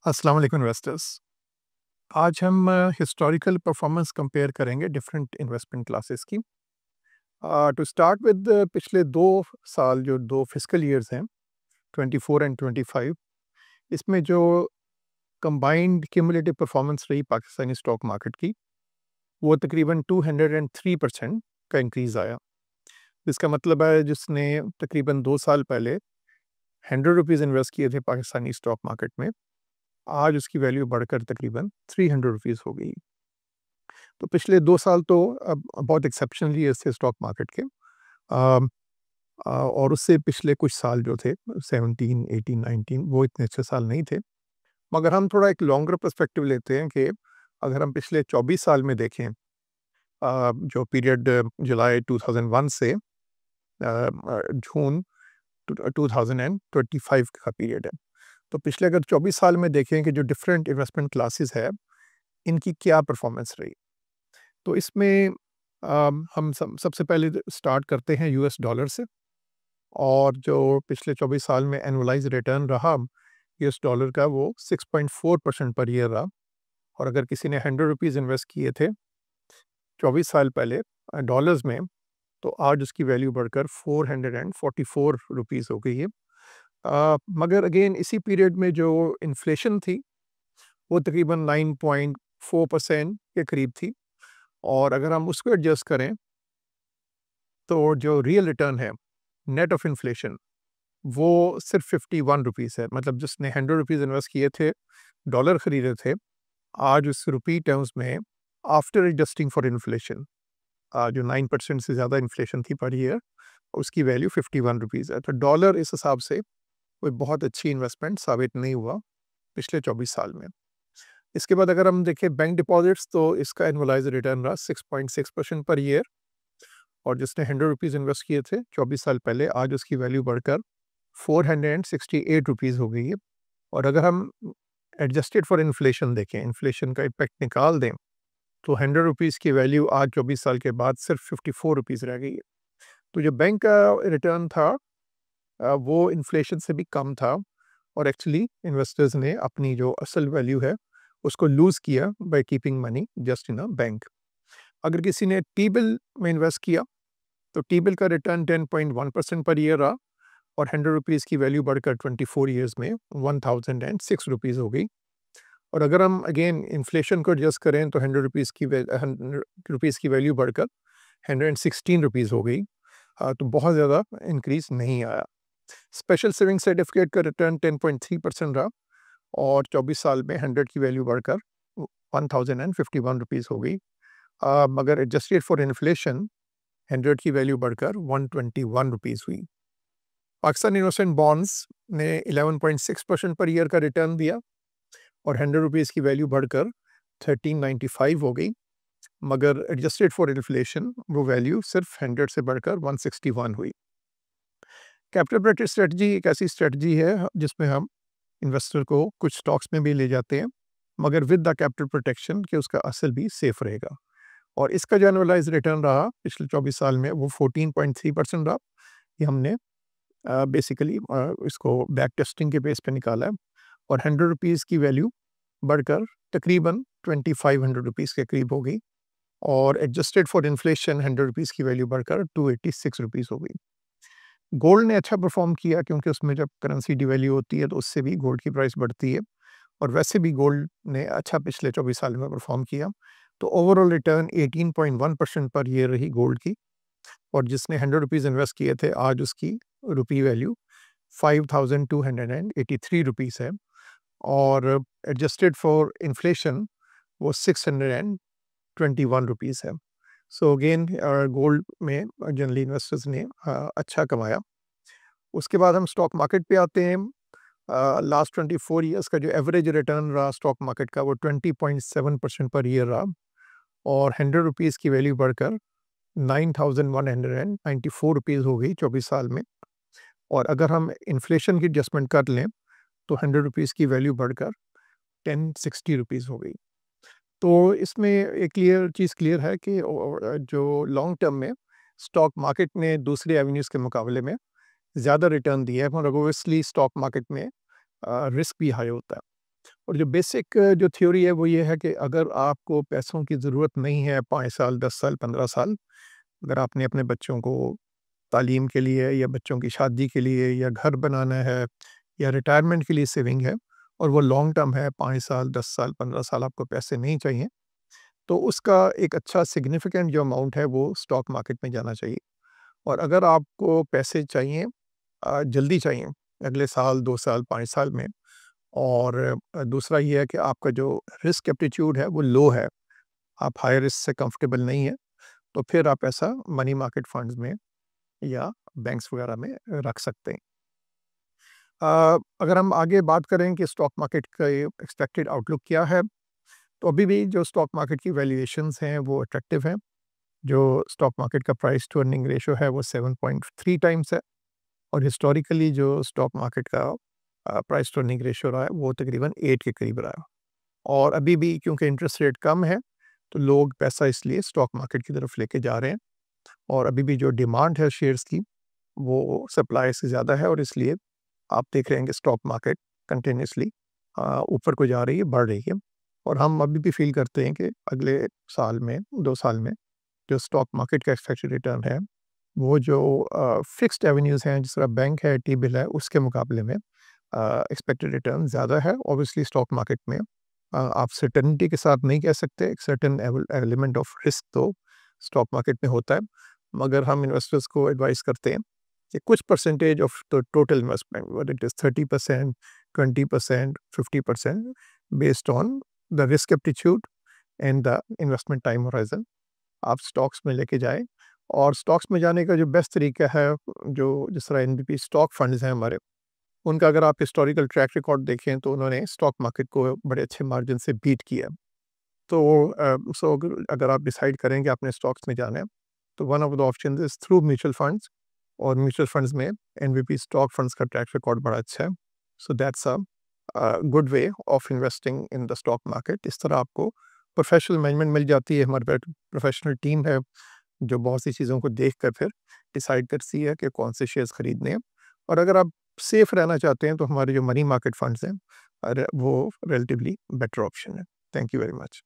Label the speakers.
Speaker 1: अस्सलाम वालेकुम इन्वेस्टर्स। आज हम हिस्टोरिकल परफॉर्मेंस कंपेयर करेंगे डिफरेंट इन्वेस्टमेंट क्लासेस की। टू स्टार्ट विद पिछले 2 साल जो 2 फिस्कल ईयर्स हैं 24 एंड 25, इसमें जो कंबाइंड क्यूमुलेटिव परफॉर्मेंस रही पाकिस्तानी स्टॉक मार्केट की, वो तकरीबन 203% का इंक्रीज़ आया। इसका मतलब है जिसने तकरीबन 2 साल पहले ₹100 इन्वेस्ट किए थे पाकिस्तानी स्टॉक मार्केट में, आज उसकी वैल्यू बढ़कर तकरीबन ₹300 हो गई। तो पिछले 2 साल तो अब बहुत एक्सेप्शनल ईयर्स थे स्टॉक मार्केट के। अ और उससे पिछले कुछ साल जो थे 17, 18, 19 वो इतने अच्छे साल नहीं थे। मगर हम थोड़ा एक लॉन्गर पर्सपेक्टिव लेते हैं कि अगर हम पिछले 24 साल में देखें, जो पीरियड जुलाई 2001 से जून 2025 का पीरियड है। तो पिछले अगर 24 साल में देखें कि जो डिफरेंट इन्वेस्टमेंट क्लासेस है, इनकी क्या परफॉर्मेंस रही। तो इसमें हम सबसे पहले स्टार्ट करते हैं यूएस डॉलर से। और जो पिछले 24 साल में एनुअलाइज रिटर्न रहा यूएस डॉलर का, वो 6.4% पर ईयर रहा। और अगर किसी ने ₹100 इन्वेस्ट किए थे 24 साल पहले डॉलर्स में, तो आज उसकी वैल्यू बढ़कर ₹444 हो गई है। मगर अगेन इसी पीरियड में जो इन्फ्लेशन थी, वो तकरीबन 9.4% के करीब थी। और अगर हम उसको एडजस्ट करें, तो जो रियल रिटर्न है नेट ऑफ इन्फ्लेशन, वो सिर्फ ₹51 है। मतलब जिसने ₹100 इन्वेस्ट किए थे, डॉलर खरीदे थे, आज उस रुपी टर्म्स में आफ्टर एडजस्टिंग फॉर इन्फ्लेशन, जो 9% से ज़्यादा इन्फ्लेशन थी पर ईयर, उसकी वैल्यू ₹51 है। तो डॉलर इस हिसाब से कोई बहुत अच्छी इन्वेस्टमेंट साबित नहीं हुआ पिछले 24 साल में। इसके बाद अगर हम देखें बैंक डिपॉजिट्स, तो इसका एनुअलाइज रिटर्न रहा 6.6% पर ईयर। और जिसने ₹100 इन्वेस्ट किए थे 24 साल पहले, आज उसकी वैल्यू बढ़कर ₹468 हो गई है। और अगर हम एडजस्टेड फॉर इन्फ्लेशन देखें, इन्फ्लेशन का इम्पैक्ट निकाल दें, तो ₹100 की वैल्यू आज 24 साल के बाद सिर्फ ₹54 रह गई है। तो जो बैंक का रिटर्न था, वो इन्फ्लेशन से भी कम था। और एक्चुअली इन्वेस्टर्स ने अपनी जो असल वैल्यू है, उसको लूज़ किया by keeping money just in a bank. अगर किसी ने टी बिल में इन्वेस्ट किया, तो टी बिल का रिटर्न 10.1% पर ईयर रहा। और ₹100 की वैल्यू बढ़कर 24 ईयर्स में ₹1006 हो गई। और अगर हम अगेन इन्फ्लेशन को एडजस्ट करें, तो ₹100 की वैल्यू बढ़कर ₹116 हो गई। तो बहुत ज़्यादा इंक्रीज़ नहीं आया। स्पेशल सेविंग सर्टिफिकेट का रिटर्न 10.3% रहा। और 24 साल में 100 की वैल्यू बढ़कर ₹1051 हो गई। मगर एडजस्टेड फॉर इन्फ्लेशन 100 की वैल्यू बढ़कर ₹121 हुई। पाकिस्तान इन्वेस्टमेंट बॉन्ड्स ने 11.6% पर ईयर का रिटर्न दिया। और ₹100 की वैल्यू बढ़कर 1395 हो गई। मगर एडजस्टेड फॉर इन्फ्लेशन वो वैल्यू सिर्फ 100 से बढ़कर 161 हुई। कैपिटल प्रोटेक्ट स्ट्रेटजी एक ऐसी स्ट्रेटजी है जिसमें हम इन्वेस्टर को कुछ स्टॉक्स में भी ले जाते हैं, मगर विद द कैपिटल प्रोटेक्शन कि उसका असल भी सेफ रहेगा। और इसका जो एनुअलाइज रिटर्न रहा पिछले 24 साल में, वो 14.3% रहा। ये हमने बेसिकली इसको बैक टेस्टिंग के बेस पे निकाला है। और ₹100 की वैल्यू बढ़कर तकरीबन ₹2500 के करीब हो गई। और एडजस्टेड फॉर इन्फ्लेशन ₹100 की वैल्यू बढ़कर ₹286 हो गई। गोल्ड ने अच्छा परफॉर्म किया, क्योंकि उसमें जब करेंसी डिवैल्यू होती है, तो उससे भी गोल्ड की प्राइस बढ़ती है। और वैसे भी गोल्ड ने अच्छा पिछले 24 साल में परफॉर्म किया। तो ओवरऑल रिटर्न 18.1% पर ईयर रही गोल्ड की। और जिसने ₹100 इन्वेस्ट किए थे, आज उसकी रुपी वैल्यू ₹5283 है। और एडजस्टेड फॉर इन्फ्लेशन वो ₹621 है। सो अगेन गोल्ड में जनरली इन्वेस्टर्स ने अच्छा कमाया। उसके बाद हम स्टॉक मार्केट पे आते हैं। लास्ट 24 ईयर्स का जो एवरेज रिटर्न रहा स्टॉक मार्केट का, वो 20.7% पर ईयर रहा। और ₹100 की वैल्यू बढ़कर ₹9194 हो गई 24 साल में। और अगर हम इन्फ्लेशन की एडजस्टमेंट कर लें, तो ₹100 की वैल्यू बढ़कर ₹1060 हो गई। तो इसमें एक चीज़ क्लियर है कि जो लॉन्ग टर्म में स्टॉक मार्केट ने दूसरे एवेन्यूज़ के मुकाबले में ज़्यादा रिटर्न दिया है, और ऑब्वियसली स्टॉक मार्केट में रिस्क भी हाई होता है। और जो बेसिक जो थ्योरी है वो ये है कि अगर आपको पैसों की ज़रूरत नहीं है 5 साल, 10 साल, 15 साल, अगर आपने अपने बच्चों को तालीम के लिए या बच्चों की शादी के लिए या घर बनाना है या रिटायरमेंट के लिए सेविंग है और वो लॉन्ग टर्म है 5 साल, 10 साल, 15 साल आपको पैसे नहीं चाहिए, तो उसका एक अच्छा सिग्निफिकेंट जो अमाउंट है वो स्टॉक मार्केट में जाना चाहिए। और अगर आपको पैसे चाहिए जल्दी चाहिए, अगले साल, 2 साल, 5 साल में, और दूसरा ये है कि आपका जो रिस्क एप्टीट्यूड है वो लो है, आप हाई रिस्क से कंफर्टेबल नहीं है, तो फिर आप ऐसा मनी मार्केट फंड्स में या बैंक्स वगैरह में रख सकते हैं। अगर हम आगे बात करें कि स्टॉक मार्केट का ये एक्सपेक्टेड आउटलुक क्या है, तो अभी भी जो स्टॉक मार्केट की वैल्यूएशंस हैं वो अट्रैक्टिव हैं। जो स्टॉक मार्केट का प्राइस टू अर्निंग रेशियो है वो 7.3 टाइम्स है, और हिस्टोरिकली जो स्टॉक मार्केट का प्राइस टू अर्निंग रेशियो रहा है वो तकरीबन 8 के करीब रहा है। और अभी भी क्योंकि इंटरेस्ट रेट कम है, तो लोग पैसा इसलिए स्टॉक मार्केट की तरफ लेके जा रहे हैं, और अभी भी जो डिमांड है शेयर्स की वो सप्लाई से ज़्यादा है, और इसलिए आप देख रहे हैं कि स्टॉक मार्केट कंटिन्यूसली ऊपर को जा रही है, बढ़ रही है। और हम अभी भी फ़ील करते हैं कि अगले साल में, 2 साल में जो स्टॉक मार्केट का एक्सपेक्टेड रिटर्न है, वो जो फ़िक्स्ड एवेन्यूज़ हैं, जिस तरह बैंक है, टी-बिल है, उसके मुकाबले में एक्सपेक्टेड रिटर्न ज़्यादा है। ऑब्वियसली स्टॉक मार्केट में आप सर्टेनिटी के साथ नहीं कह सकते, एक सर्टेन एलिमेंट ऑफ रिस्क तो स्टॉक मार्केट में होता है, मगर हम इन्वेस्टर्स को एडवाइस करते हैं कि कुछ percentage of the total investment, whether it is 30%, 20%, 50%, based on the risk aptitude and the investment time horizon, आप स्टॉक्स में लेके जाएँ। और स्टॉक्स में जाने का जो बेस्ट तरीका है, जो जिस तरह एनबीपी स्टॉक फंड्स हैं हमारे, उनका अगर आप हिस्टोरिकल ट्रैक रिकॉर्ड देखें तो उन्होंने स्टॉक मार्केट को बड़े अच्छे मार्जिन से बीट किया। तो अगर अगर आप डिसाइड करें कि आपने स्टॉक्स में जाना है, तो one of the options is through mutual funds, और म्यूचुअल फंड्स में एनवीपी स्टॉक फंड्स का ट्रैक रिकॉर्ड बड़ा अच्छा है। So that's a good way of investing in the stock market. इस तरह आपको प्रोफेशनल मैनेजमेंट मिल जाती है, हमारे पास प्रोफेशनल टीम है जो बहुत सी चीज़ों को देख कर फिर डिसाइड करती है कि कौन से शेयर्स खरीदने हैं। और अगर आप सेफ रहना चाहते हैं तो हमारे जो मनी मार्केट फंड्स हैं, वो रिलेटिवली बेटर ऑप्शन है। Thank you very much.